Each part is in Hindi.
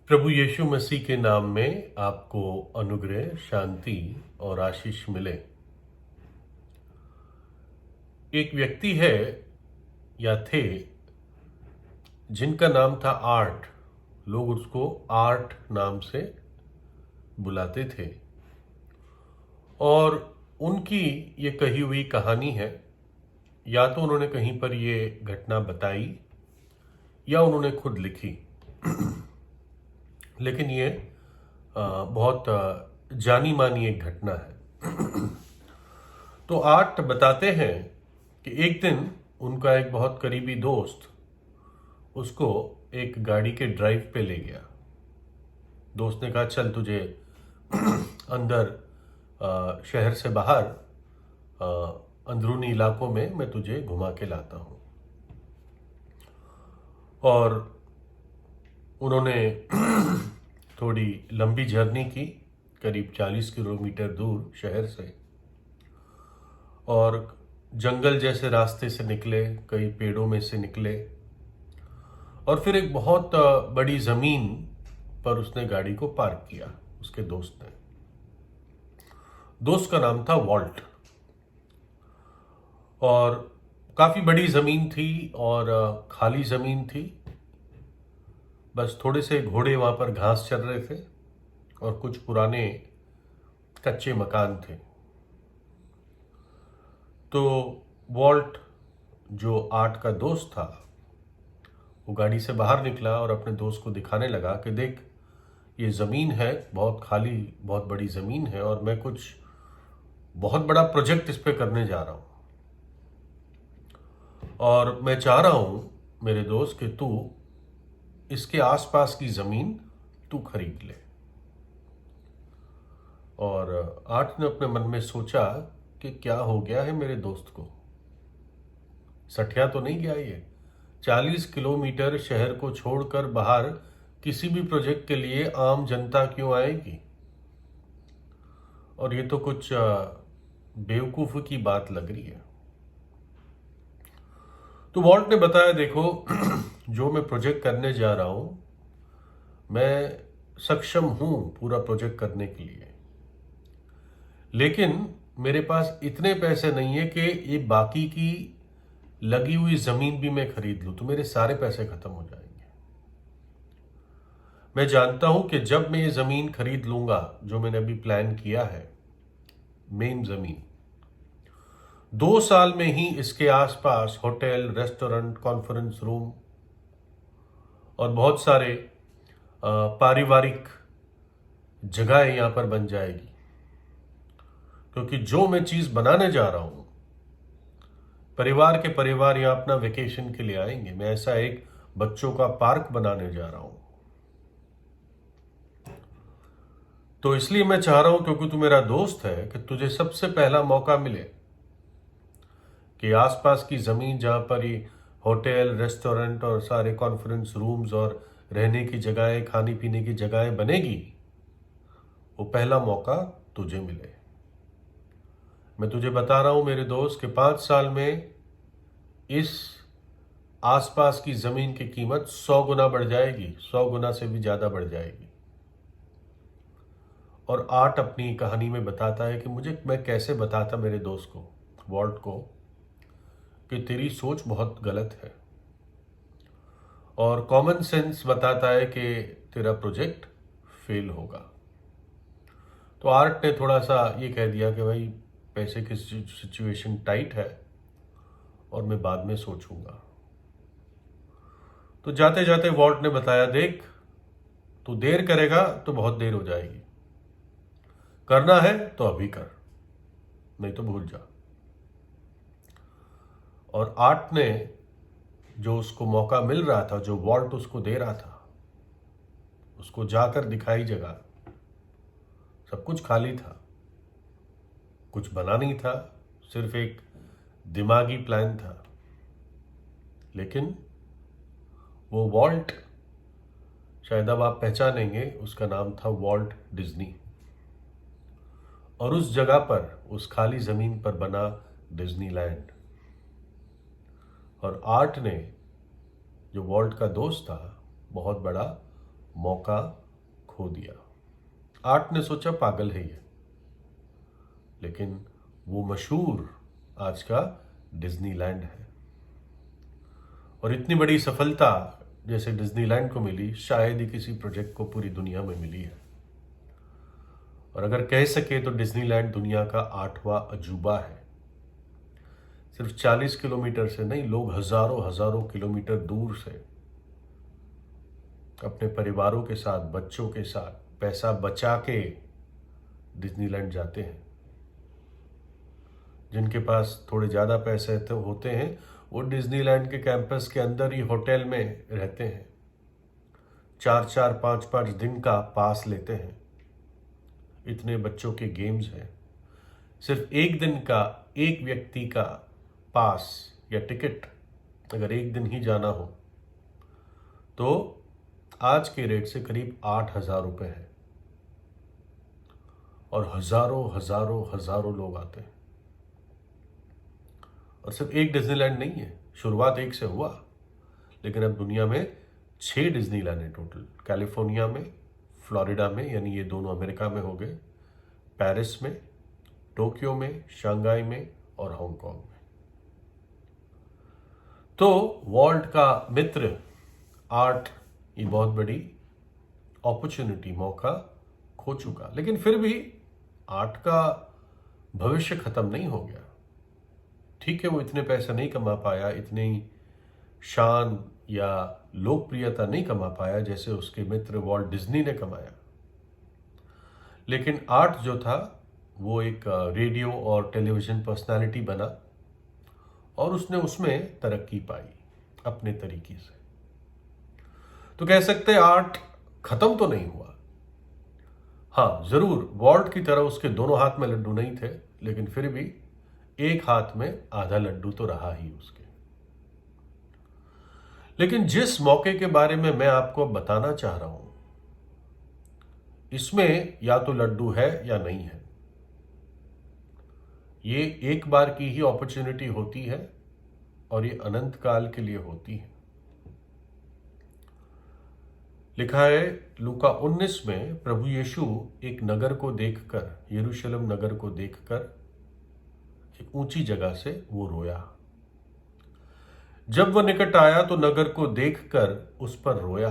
प्रभु यीशु मसीह के नाम में आपको अनुग्रह, शांति और आशीष मिले। एक व्यक्ति है या थे जिनका नाम था आर्ट। लोग उसको आर्ट नाम से बुलाते थे और उनकी ये कही हुई कहानी है। या तो उन्होंने कहीं पर ये घटना बताई या उन्होंने खुद लिखी, लेकिन ये बहुत जानी मानी एक घटना है। तो आर्ट बताते हैं कि एक दिन उनका एक बहुत करीबी दोस्त उसको एक गाड़ी के ड्राइव पे ले गया। दोस्त ने कहा, चल तुझे अंदर शहर से बाहर अंदरूनी इलाकों में मैं तुझे घुमा के लाता हूँ। और उन्होंने थोड़ी लंबी जर्नी की, करीब 40 किलोमीटर दूर शहर से, और जंगल जैसे रास्ते से निकले, कई पेड़ों में से निकले, और फिर एक बहुत बड़ी ज़मीन पर उसने गाड़ी को पार्क किया। उसके दोस्त ने, दोस्त का नाम था वॉल्ट, और काफ़ी बड़ी ज़मीन थी और खाली ज़मीन थी। बस थोड़े से घोड़े वहाँ पर घास चर रहे थे और कुछ पुराने कच्चे मकान थे। तो वॉल्ट, जो आर्ट का दोस्त था, वो गाड़ी से बाहर निकला और अपने दोस्त को दिखाने लगा कि देख, ये ज़मीन है, बहुत खाली, बहुत बड़ी ज़मीन है, और मैं कुछ बहुत बड़ा प्रोजेक्ट इस पे करने जा रहा हूँ, और मैं चाह रहा हूँ मेरे दोस्त कि तू इसके आसपास की ज़मीन तू खरीद ले। और आर्ट ने अपने मन में सोचा कि क्या हो गया है मेरे दोस्त को, सठिया तो नहीं गया ये? 40 किलोमीटर शहर को छोड़कर बाहर किसी भी प्रोजेक्ट के लिए आम जनता क्यों आएगी? और ये तो कुछ बेवकूफ़ी की बात लग रही है। तो वॉल्ट ने बताया, देखो जो मैं प्रोजेक्ट करने जा रहा हूं, मैं सक्षम हूं पूरा प्रोजेक्ट करने के लिए, लेकिन मेरे पास इतने पैसे नहीं है कि ये बाकी की लगी हुई जमीन भी मैं खरीद लूं, तो मेरे सारे पैसे खत्म हो जाएंगे। मैं जानता हूं कि जब मैं ये जमीन खरीद लूंगा, जो मैंने अभी प्लान किया है, मेन जमीन, 2 साल में ही इसके आसपास होटल, रेस्टोरेंट, कॉन्फ्रेंस रूम और बहुत सारे पारिवारिक जगहें यहां पर बन जाएगी। क्योंकि जो मैं चीज बनाने जा रहा हूं, परिवार के परिवार यहां अपना वेकेशन के लिए आएंगे। मैं ऐसा एक बच्चों का पार्क बनाने जा रहा हूं। तो इसलिए मैं चाह रहा हूं, क्योंकि तू मेरा दोस्त है, कि तुझे सबसे पहला मौका मिले कि आसपास की जमीन जहां पर ये होटल, रेस्टोरेंट और सारे कॉन्फ्रेंस रूम्स और रहने की जगहें, खाने पीने की जगहें बनेगी, वो पहला मौका तुझे मिले। मैं तुझे बता रहा हूं मेरे दोस्त कि 5 साल में इस आसपास की जमीन की कीमत 100 गुना बढ़ जाएगी, 100 गुना से भी ज्यादा बढ़ जाएगी। और आर्ट अपनी कहानी में बताता है कि मैं कैसे बताता मेरे दोस्त को, वॉल्ट को, कि तेरी सोच बहुत गलत है, और कॉमन सेंस बताता है कि तेरा प्रोजेक्ट फेल होगा। तो आर्ट ने थोड़ा सा ये कह दिया कि भाई, पैसे की सिचुएशन टाइट है और मैं बाद में सोचूंगा। तो जाते जाते वॉल्ट ने बताया, देख, तू देर करेगा तो बहुत देर हो जाएगी, करना है तो अभी कर, नहीं तो भूल जा। और आर्ट ने, जो उसको मौका मिल रहा था, जो वॉल्ट उसको दे रहा था, उसको जाकर दिखाई जगह, सब कुछ खाली था, कुछ बना नहीं था, सिर्फ एक दिमागी प्लान था। लेकिन वो वॉल्ट, शायद अब आप पहचानेंगे, उसका नाम था वॉल्ट डिज्नी। और उस जगह पर, उस खाली जमीन पर बना डिज्नीलैंड। और आर्ट ने, जो वॉल्ट का दोस्त था, बहुत बड़ा मौका खो दिया। आर्ट ने सोचा पागल है ये, लेकिन वो मशहूर आज का डिज्नीलैंड है। और इतनी बड़ी सफलता जैसे डिज्नीलैंड को मिली, शायद ही किसी प्रोजेक्ट को पूरी दुनिया में मिली है। और अगर कह सके तो डिज्नीलैंड दुनिया का 8वां अजूबा है। सिर्फ 40 किलोमीटर से नहीं, लोग हजारों हजारों किलोमीटर दूर से अपने परिवारों के साथ, बच्चों के साथ पैसा बचा के डिज्नीलैंड जाते हैं। जिनके पास थोड़े ज़्यादा पैसे तो होते हैं, वो डिज्नीलैंड के कैंपस के अंदर ही होटल में रहते हैं। 4-4, 5-5 दिन का पास लेते हैं। इतने बच्चों के गेम्स हैं। सिर्फ एक दिन का, एक व्यक्ति का पास या टिकट अगर एक दिन ही जाना हो तो आज के रेट से करीब 8,000 रुपये है। और हजारों हजारों हजारों लोग आते हैं। और सिर्फ एक डिज्नीलैंड नहीं है, शुरुआत एक से हुआ, लेकिन अब दुनिया में 6 डिज्नीलैंड है टोटल। कैलिफोर्निया में, फ्लोरिडा में, यानी ये दोनों अमेरिका में हो गए, पेरिस में, टोक्यो में, शंघाई में और हांगकांग में। तो वॉल्ट का मित्र आर्ट ये बहुत बड़ी अपॉर्चुनिटी, मौका खो चुका। लेकिन फिर भी आर्ट का भविष्य खत्म नहीं हो गया। ठीक है, वो इतने पैसे नहीं कमा पाया, इतनी शान या लोकप्रियता नहीं कमा पाया जैसे उसके मित्र वॉल्ट डिज्नी ने कमाया। लेकिन आर्ट जो था वो एक रेडियो और टेलीविजन पर्सनालिटी बना और उसने उसमें तरक्की पाई अपने तरीके से। तो कह सकते हैं आर्ट खत्म तो नहीं हुआ। हाँ, जरूर वॉल्ट की तरह उसके दोनों हाथ में लड्डू नहीं थे, लेकिन फिर भी एक हाथ में आधा लड्डू तो रहा ही उसके। लेकिन जिस मौके के बारे में मैं आपको बताना चाह रहा हूं, इसमें या तो लड्डू है या नहीं है। ये एक बार की ही अपॉर्चुनिटी होती है और ये अनंत काल के लिए होती है। लिखा है लूका 19 में, प्रभु यीशु एक नगर को देखकर, यरूशलेम नगर को देखकर एक ऊंची जगह से वो रोया। जब वह निकट आया तो नगर को देखकर उस पर रोया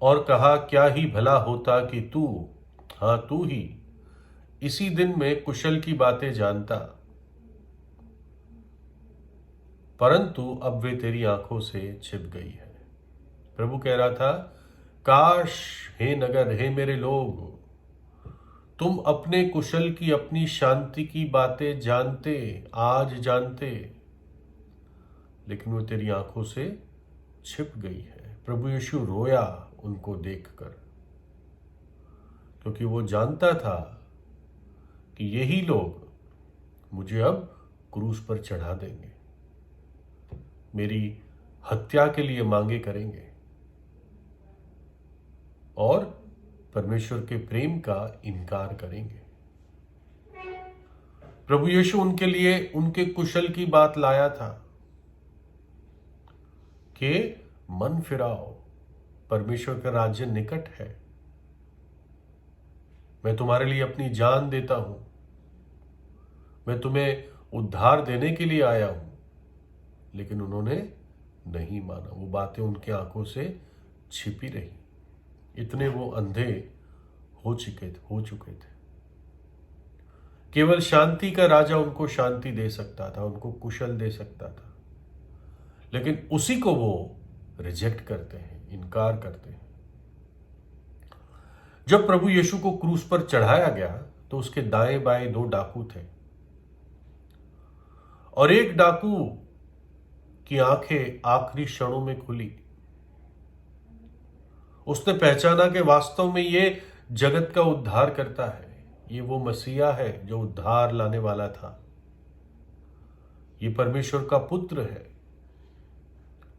और कहा, क्या ही भला होता कि तू, हाँ तू ही, इसी दिन में कुशल की बातें जानता, परंतु अब वे तेरी आंखों से छिप गई है। प्रभु कह रहा था, काश हे नगर, हे मेरे लोग, तुम अपने कुशल की, अपनी शांति की बातें जानते, आज जानते, लेकिन वो तेरी आंखों से छिप गई है। प्रभु यीशु रोया उनको देखकर, क्योंकि वो जानता था कि यही लोग मुझे अब क्रूस पर चढ़ा देंगे, मेरी हत्या के लिए मांगे करेंगे और परमेश्वर के प्रेम का इनकार करेंगे। प्रभु यीशु उनके लिए उनके कुशल की बात लाया था कि मन फिराओ, परमेश्वर का राज्य निकट है, मैं तुम्हारे लिए अपनी जान देता हूं, मैं तुम्हें उद्धार देने के लिए आया हूं। लेकिन उन्होंने नहीं माना, वो बातें उनकी आंखों से छिपी रही। इतने वो अंधे हो चुके थे। केवल शांति का राजा उनको शांति दे सकता था, उनको कुशल दे सकता था, लेकिन उसी को वो रिजेक्ट करते हैं, इनकार करते हैं। जब प्रभु यीशु को क्रूस पर चढ़ाया गया तो उसके दाएं बाएं 2 डाकू थे और एक डाकू की आंखें आखिरी क्षणों में खुली। उसने पहचाना कि वास्तव में ये जगत का उद्धार करता है, ये वो मसीहा है जो उद्धार लाने वाला था, ये परमेश्वर का पुत्र है,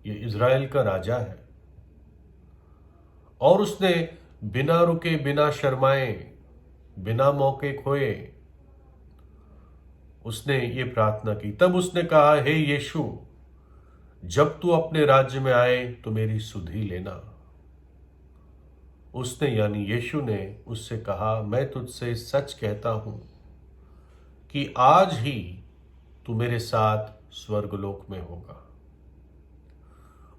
ये इज़राइल का राजा है। और उसने बिना रुके, बिना शर्माए, बिना मौके खोए उसने ये प्रार्थना की। तब उसने कहा, हे यीशु, जब तू अपने राज्य में आए तो मेरी सुधि लेना। उसने यानी यीशु ने उससे कहा, मैं तुझसे सच कहता हूं कि आज ही तू मेरे साथ स्वर्गलोक में होगा।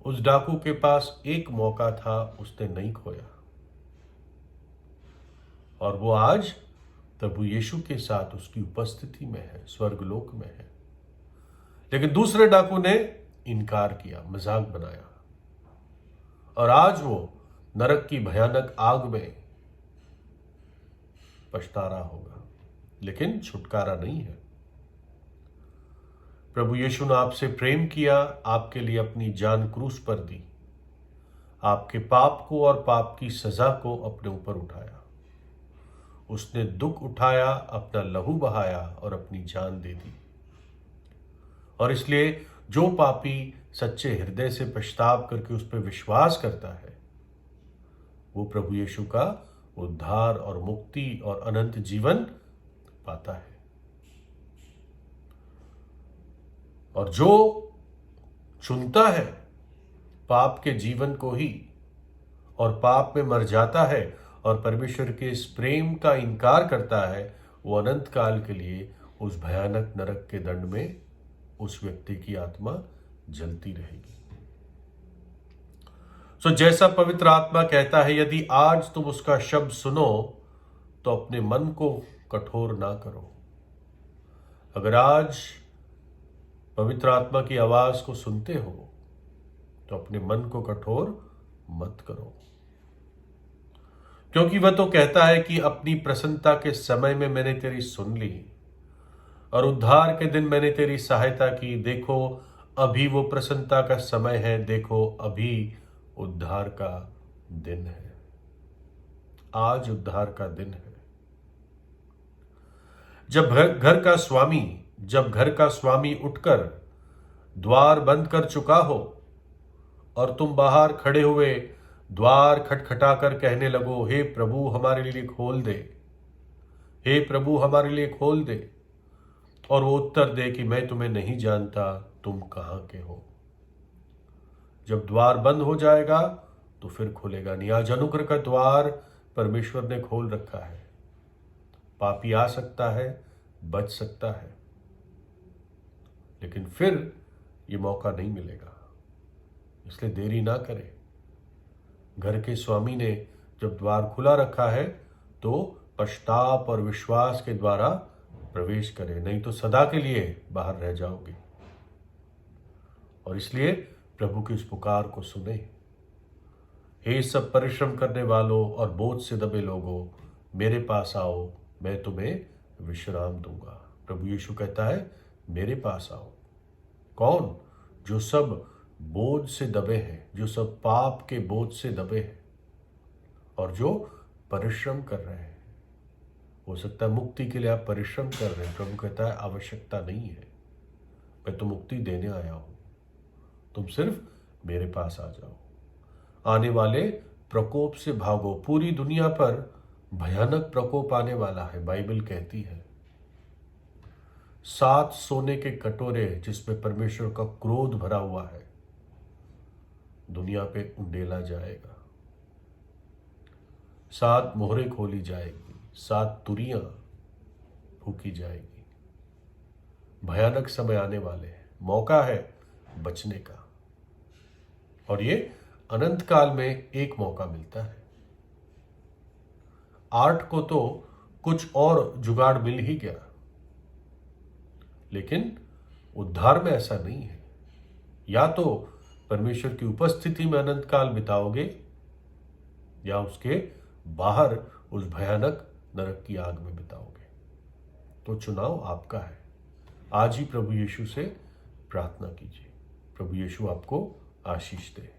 उस डाकू के पास एक मौका था, उसने नहीं खोया, और वो आज प्रभु यीशु के साथ उसकी उपस्थिति में है, स्वर्गलोक में है। लेकिन दूसरे डाकू ने इनकार किया, मजाक बनाया, और आज वो नरक की भयानक आग में पछता रहा होगा, लेकिन छुटकारा नहीं है। प्रभु यीशु ने आपसे प्रेम किया, आपके लिए अपनी जान क्रूस पर दी, आपके पाप को और पाप की सजा को अपने ऊपर उठाया। उसने दुख उठाया, अपना लहू बहाया और अपनी जान दे दी। और इसलिए जो पापी सच्चे हृदय से पछताव करके उस पर विश्वास करता है, वो प्रभु यीशु का उद्धार और मुक्ति और अनंत जीवन पाता है। और जो चुनता है पाप के जीवन को ही और पाप में मर जाता है और परमेश्वर के इस प्रेम का इनकार करता है, वो अनंत काल के लिए उस भयानक नरक के दंड में उस व्यक्ति की आत्मा जलती रहेगी। जैसा पवित्र आत्मा कहता है, यदि आज तुम उसका शब्द सुनो तो अपने मन को कठोर ना करो। अगर आज पवित्र आत्मा की आवाज को सुनते हो तो अपने मन को कठोर मत करो, क्योंकि वह तो कहता है कि अपनी प्रसन्नता के समय में मैंने तेरी सुन ली और उद्धार के दिन मैंने तेरी सहायता की। देखो अभी वो प्रसन्नता का समय है, देखो अभी उद्धार का दिन है। आज उद्धार का दिन है। जब घर का स्वामी उठकर द्वार बंद कर चुका हो और तुम बाहर खड़े हुए द्वार खटखटाकर कहने लगो, हे प्रभु हमारे लिए खोल दे, हे प्रभु हमारे लिए खोल दे, और वो उत्तर दे कि मैं तुम्हें नहीं जानता, तुम कहां के हो। जब द्वार बंद हो जाएगा तो फिर खुलेगा नहीं। आज अनुग्रह का द्वार परमेश्वर ने खोल रखा है। पापी आ सकता है, बच सकता है, लेकिन फिर ये मौका नहीं मिलेगा। इसलिए देरी ना करें। घर के स्वामी ने जब द्वार खुला रखा है तो पश्चाताप और विश्वास के द्वारा प्रवेश करें, नहीं तो सदा के लिए बाहर रह जाओगे। और इसलिए प्रभु की इस पुकार को सुने। हे सब परिश्रम करने वालों और बोझ से दबे लोगों, मेरे पास आओ, मैं तुम्हें विश्राम दूंगा। प्रभु यीशु कहता है, मेरे पास आओ। कौन? जो सब बोझ से दबे हैं, जो सब पाप के बोझ से दबे हैं और जो परिश्रम कर रहे हैं। हो सकता है मुक्ति के लिए आप परिश्रम कर रहे हैं, प्रभु कहता है आवश्यकता नहीं है, मैं तो मुक्ति देने आया हूं, तुम सिर्फ मेरे पास आ जाओ। आने वाले प्रकोप से भागो। पूरी दुनिया पर भयानक प्रकोप आने वाला है। बाइबल कहती है 7 सोने के कटोरे जिसमें परमेश्वर का क्रोध भरा हुआ है दुनिया पे उंडेला जाएगा। 7 मोहरें खोली जाएगी, 7 तुरियां फूकी जाएगी। भयानक समय आने वाले हैं। मौका है बचने का, और ये अनंत काल में एक मौका मिलता है। 8 को तो कुछ और जुगाड़ मिल ही गया, लेकिन उद्धार में ऐसा नहीं है। या तो परमेश्वर की उपस्थिति में अनंत काल बिताओगे या उसके बाहर उस भयानक नरक की आग में बिताओगे। तो चुनाव आपका है। आज ही प्रभु यीशु से प्रार्थना कीजिए। प्रभु यीशु आपको आशीष दे।